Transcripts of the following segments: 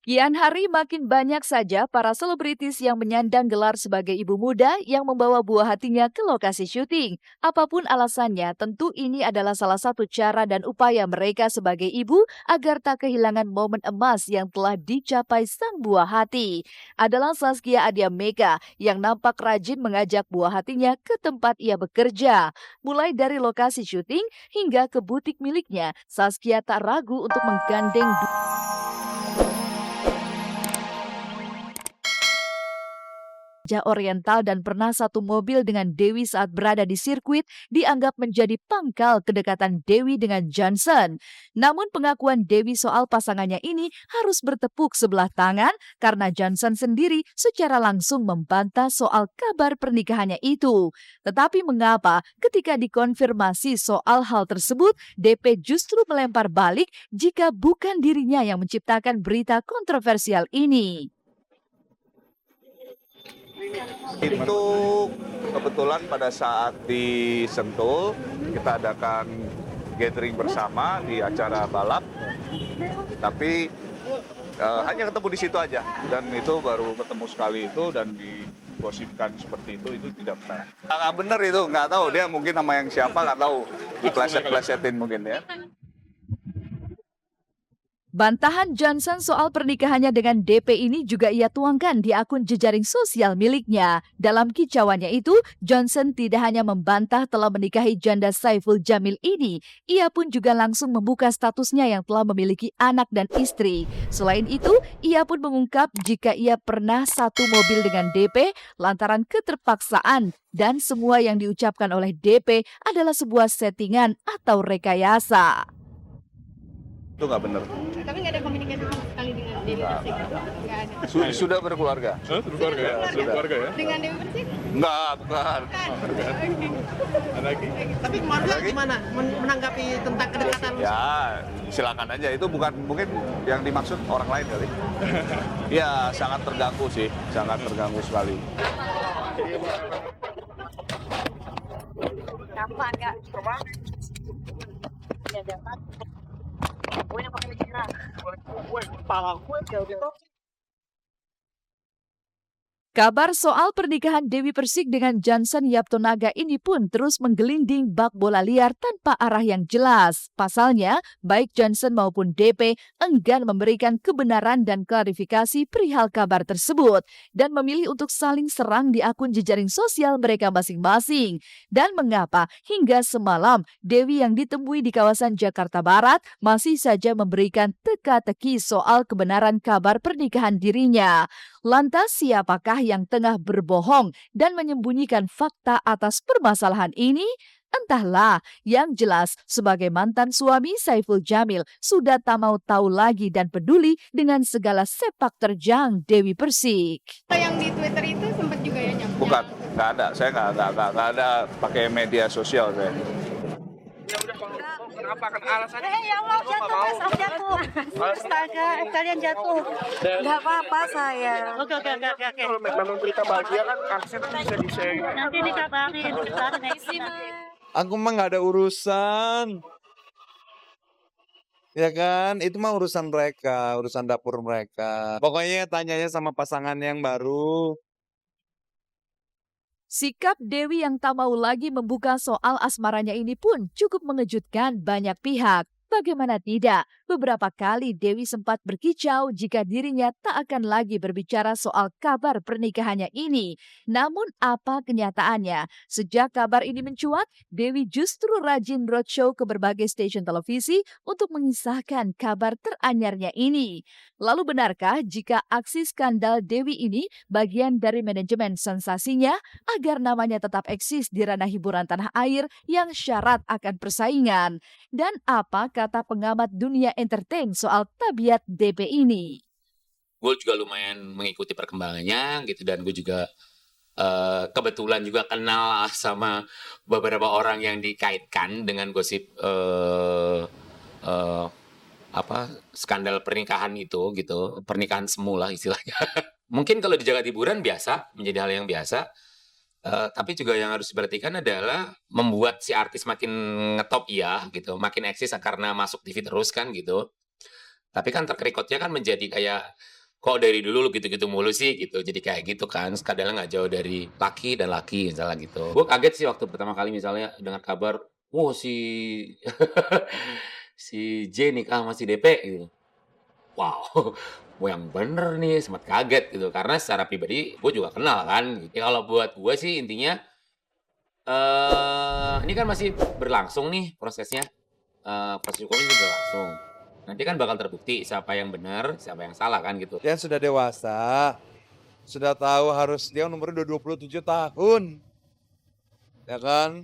Kian hari makin banyak saja para selebritis yang menyandang gelar sebagai ibu muda yang membawa buah hatinya ke lokasi syuting. Apapun alasannya, tentu ini adalah salah satu cara dan upaya mereka sebagai ibu agar tak kehilangan momen emas yang telah dicapai sang buah hati. Adalah Zaskia Adia Mega yang nampak rajin mengajak buah hatinya ke tempat ia bekerja. Mulai dari lokasi syuting hingga ke butik miliknya, Zaskia tak ragu untuk menggandeng Oriental dan pernah satu mobil dengan Dewi saat berada di sirkuit dianggap menjadi pangkal kedekatan Dewi dengan Johnson. Namun pengakuan Dewi soal pasangannya ini harus bertepuk sebelah tangan karena Johnson sendiri secara langsung membantah soal kabar pernikahannya itu. Tetapi mengapa ketika dikonfirmasi soal hal tersebut, DP justru melempar balik jika bukan dirinya yang menciptakan berita kontroversial ini? Itu kebetulan pada saat di Sentul kita adakan gathering bersama di acara balap, tapi hanya ketemu di situ aja dan itu baru ketemu sekali itu dan digosipkan seperti itu tidak benar. Nggak benar itu, nggak tahu dia mungkin sama yang siapa nggak tahu, dipleset-plesetin mungkin ya. Bantahan Johnson soal pernikahannya dengan DP ini juga ia tuangkan di akun jejaring sosial miliknya. Dalam kicauannya itu, Johnson tidak hanya membantah telah menikahi janda Saiful Jamil ini, ia pun juga langsung membuka statusnya yang telah memiliki anak dan istri. Selain itu, ia pun mengungkap jika ia pernah satu mobil dengan DP lantaran keterpaksaan dan semua yang diucapkan oleh DP adalah sebuah settingan atau rekayasa. Itu nggak benar. Tapi nggak ada komunikasi sama sekali dengan Dewi Persik? Nggak ada. Sudah berkeluarga. Berkeluarga ya? Sudah berkeluarga ya? Dengan Dewi Persik? Enggak, bukan. Ada lagi? Tapi keluarga gimana menanggapi tentang kedekatan? Ya, silakan aja. Itu bukan mungkin yang dimaksud orang lain kali. Ya, sangat terganggu sih. Sangat terganggu sekali. Gampang nggak? Ya dapat. Gue yang pakai pikiran. Kepala gue kayak gitu. Kabar soal pernikahan Dewi Persik dengan Johnson Yaptonaga ini pun terus menggelinding bak bola liar tanpa arah yang jelas. Pasalnya, baik Johnson maupun DP enggan memberikan kebenaran dan klarifikasi perihal kabar tersebut dan memilih untuk saling serang di akun jejaring sosial mereka masing-masing. Dan mengapa hingga semalam Dewi yang ditemui di kawasan Jakarta Barat masih saja memberikan teka-teki soal kebenaran kabar pernikahan dirinya. Lantas siapakah yang tengah berbohong dan menyembunyikan fakta atas permasalahan ini? Entahlah, yang jelas sebagai mantan suami Saiful Jamil sudah tak mau tahu lagi dan peduli dengan segala sepak terjang Dewi Persik. Yang di Twitter itu sempat juga ya nyampe? Bukan, nggak ada. Saya nggak ada pakai media sosial saya. Ya udah kalau kenapa kan alasannya? Ya Allah jatuh. Astaga, kalian jatuh. Enggak apa-apa saya. Oke. Kalau memang berita bahagia kan harusnya bisa di-share. Nanti dikabarin. Aku mah nggak ada urusan. Ya kan, itu mah urusan mereka, urusan dapur mereka. Pokoknya tanyanya sama pasangan yang baru. Sikap Dewi yang tak mau lagi membuka soal asmaranya ini pun cukup mengejutkan banyak pihak. Bagaimana tidak, beberapa kali Dewi sempat berkicau jika dirinya tak akan lagi berbicara soal kabar pernikahannya ini. Namun apa kenyataannya? Sejak kabar ini mencuat, Dewi justru rajin roadshow ke berbagai stasiun televisi untuk mengisahkan kabar teranyarnya ini. Lalu benarkah jika aksi skandal Dewi ini bagian dari manajemen sensasinya agar namanya tetap eksis di ranah hiburan tanah air yang syarat akan persaingan? Dan apa kata pengamat dunia entertain soal tabiat DP ini? Gue juga lumayan mengikuti perkembangannya gitu dan gue juga kebetulan juga kenal sama beberapa orang yang dikaitkan dengan gosip skandal pernikahan itu gitu, pernikahan semula istilahnya. Mungkin kalau di jagat hiburan biasa, menjadi hal yang biasa. Tapi juga yang harus diperhatikan adalah membuat si artis makin ngetop gitu, makin eksis karena masuk TV terus kan gitu. Tapi kan track record-nya kan menjadi kayak kok dari dulu lu gitu-gitu mulu sih gitu. Jadi kayak gitu kan, kadang nggak jauh dari laki dan laki misalnya gitu. Gue kaget sih waktu pertama kali misalnya dengar kabar, oh si si J nikah sama si DP gitu. Wow, gue yang bener nih, sempat kaget gitu. Karena secara pribadi gue juga kenal kan. Ya kalau buat gue sih intinya, ini kan masih berlangsung nih prosesnya. Proses hukumnya juga berlangsung. Nanti kan bakal terbukti siapa yang benar, siapa yang salah kan gitu. Dia sudah dewasa, sudah tahu harus dia umurnya udah 27 tahun. Ya kan?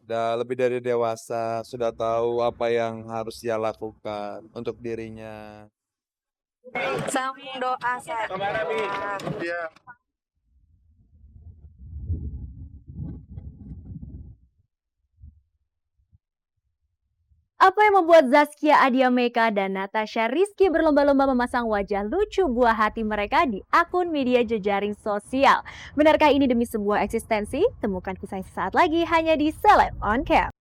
Udah lebih dari dewasa, sudah tahu apa yang harus dia lakukan untuk dirinya. Sambung doa saya. Iya. Apa yang membuat Zaskia Adya Meka dan Natasha Rizky berlomba-lomba memasang wajah lucu buah hati mereka di akun media jejaring sosial? Benarkah ini demi sebuah eksistensi? Temukan kisah sesaat lagi hanya di Celeb On Cam.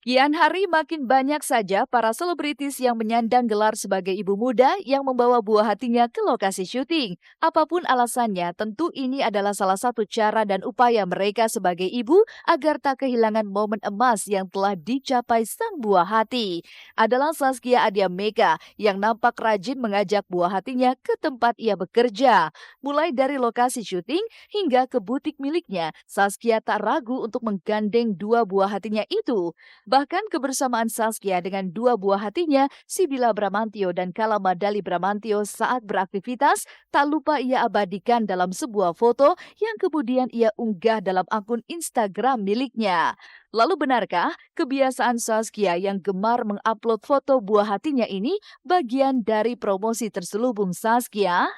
Kian hari makin banyak saja para selebritis yang menyandang gelar sebagai ibu muda yang membawa buah hatinya ke lokasi syuting. Apapun alasannya, tentu ini adalah salah satu cara dan upaya mereka sebagai ibu agar tak kehilangan momen emas yang telah dicapai sang buah hati. Adalah Zaskia Adya Meka yang nampak rajin mengajak buah hatinya ke tempat ia bekerja. Mulai dari lokasi syuting hingga ke butik miliknya, Zaskia tak ragu untuk menggandeng dua buah hatinya itu. Bahkan kebersamaan Zaskia dengan dua buah hatinya, Sibila Bramantio dan Kala Madali Bramantio saat beraktivitas, tak lupa ia abadikan dalam sebuah foto yang kemudian ia unggah dalam akun Instagram miliknya. Lalu benarkah kebiasaan Zaskia yang gemar mengupload foto buah hatinya ini bagian dari promosi terselubung Zaskia?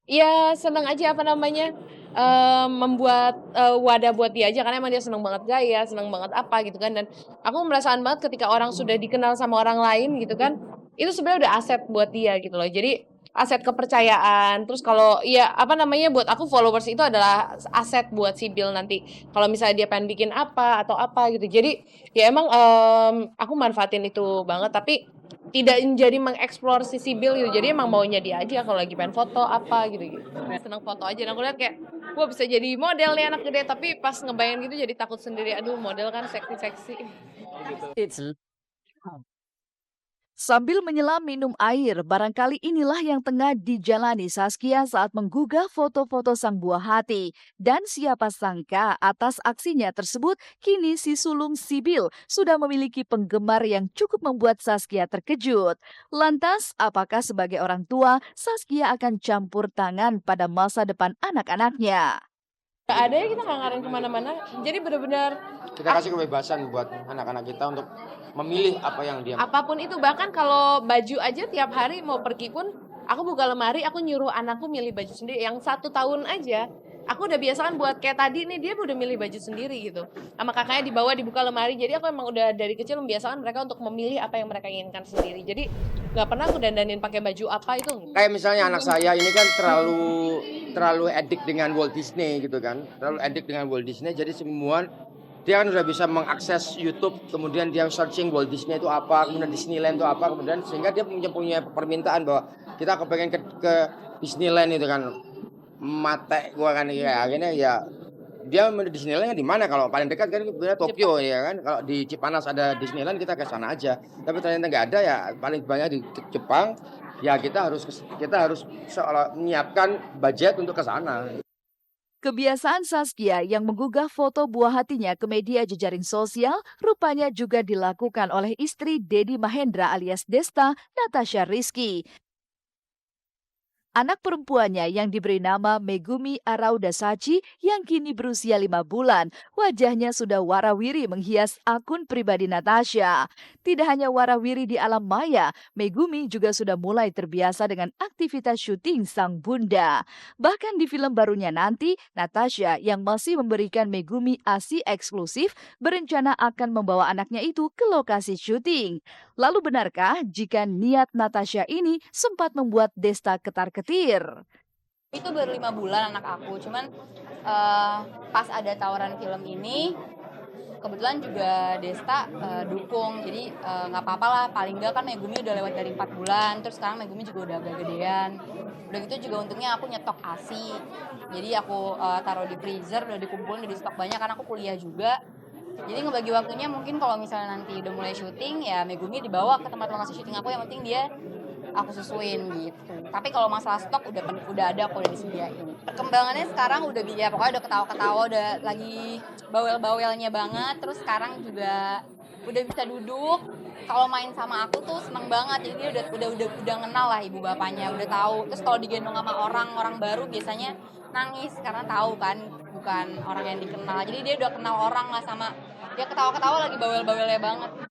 Ya seneng aja membuat wadah buat dia aja karena emang dia seneng banget gaya, seneng banget apa gitu kan. Dan aku merasakan banget ketika orang sudah dikenal sama orang lain gitu kan, itu sebenarnya udah aset buat dia gitu loh. Jadi aset kepercayaan. Terus kalau buat aku followers itu adalah aset buat si Bill nanti. Kalau misalnya dia pengen bikin apa atau apa gitu. Jadi ya emang aku manfaatin itu banget, tapi tidak jadi mengeksplor sisi Bill gitu. Jadi emang maunya dia aja kalau lagi pengen foto apa gitu. Seneng foto aja. Dan aku lihat kayak, wah bisa jadi model nih anak gede. Tapi pas ngebayang gitu jadi takut sendiri. Aduh model kan seksi-seksi. Sambil menyelam minum air, barangkali inilah yang tengah dijalani Zaskia saat menggugah foto-foto sang buah hati. Dan siapa sangka atas aksinya tersebut, kini si sulung Sibil sudah memiliki penggemar yang cukup membuat Zaskia terkejut. Lantas, apakah sebagai orang tua, Zaskia akan campur tangan pada masa depan anak-anaknya? Gak ada ya, kita nggak ngarahin kemana-mana. Jadi benar-benar kita kasih kebebasan buat anak-anak kita untuk memilih apa yang dia mau. apapun itu, bahkan kalau baju aja tiap hari mau pergi pun aku buka lemari, aku nyuruh anakku milih baju sendiri. Yang 1 tahun aja aku udah biasakan buat kayak tadi nih, dia udah milih baju sendiri gitu. Sama kakaknya dibawa dibuka lemari. Jadi aku emang udah dari kecil membiasakan mereka untuk memilih apa yang mereka inginkan sendiri. Jadi nggak pernah aku dandanin pakai baju apa itu. Kayak misalnya anak saya ini kan terlalu edik dengan Walt Disney gitu kan. Terlalu edik dengan Walt Disney, jadi semua dia kan udah bisa mengakses YouTube, kemudian dia searching Walt Disney itu apa, kemudian Disneyland itu apa, kemudian sehingga dia punya permintaan bahwa kita kepengen ke Disneyland itu kan. Mate gua kan ya akhirnya ya dia di Disneyland di mana, kalau paling dekat kan Tokyo ya kan. Kalau di Cipanas ada Disneyland kita ke sana aja. Tapi ternyata nggak ada ya, paling banyak di Jepang. Ya kita harus seolah menyiapkan budget untuk ke sana. Kebiasaan Zaskia yang menggugah foto buah hatinya ke media jejaring sosial rupanya juga dilakukan oleh istri Dedi Mahendra alias Desta, Natasha Rizky. Anak perempuannya yang diberi nama Megumi Arauda Sachi yang kini berusia 5 bulan, wajahnya sudah warawiri menghias akun pribadi Natasha. Tidak hanya warawiri di alam maya, Megumi juga sudah mulai terbiasa dengan aktivitas syuting sang bunda. Bahkan di film barunya nanti, Natasha yang masih memberikan Megumi ASI eksklusif berencana akan membawa anaknya itu ke lokasi syuting. Lalu benarkah jika niat Natasha ini sempat membuat Desta ketar-ketir? Itu baru 5 bulan anak aku, cuman pas ada tawaran film ini, kebetulan juga Desta dukung, jadi nggak apa-apa lah, paling nggak kan Megumi udah lewat dari 4 bulan, terus sekarang Megumi juga udah agak gedean. Udah gitu juga untungnya aku nyetok ASI, jadi aku taruh di freezer, udah dikumpulin, udah di stok banyak karena aku kuliah juga. Jadi ngebagi waktunya mungkin kalau misalnya nanti udah mulai syuting ya Megumi dibawa ke tempat lokasi syuting aku, yang penting dia aku susuin gitu. Tapi kalau masalah stok udah ada kok, udah disediain. Perkembangannya sekarang udah ya pokoknya udah ketawa-ketawa, udah lagi bawel-bawelnya banget. Terus sekarang juga udah bisa duduk. Kalau main sama aku tuh seneng banget. Jadi dia udah kenal lah ibu bapaknya, udah tahu. Terus kalau digendong sama orang baru biasanya nangis karena tahu kan bukan orang yang dikenal. Jadi dia udah kenal orang lah sama dia, ketawa-ketawa lagi bawel-bawelnya banget.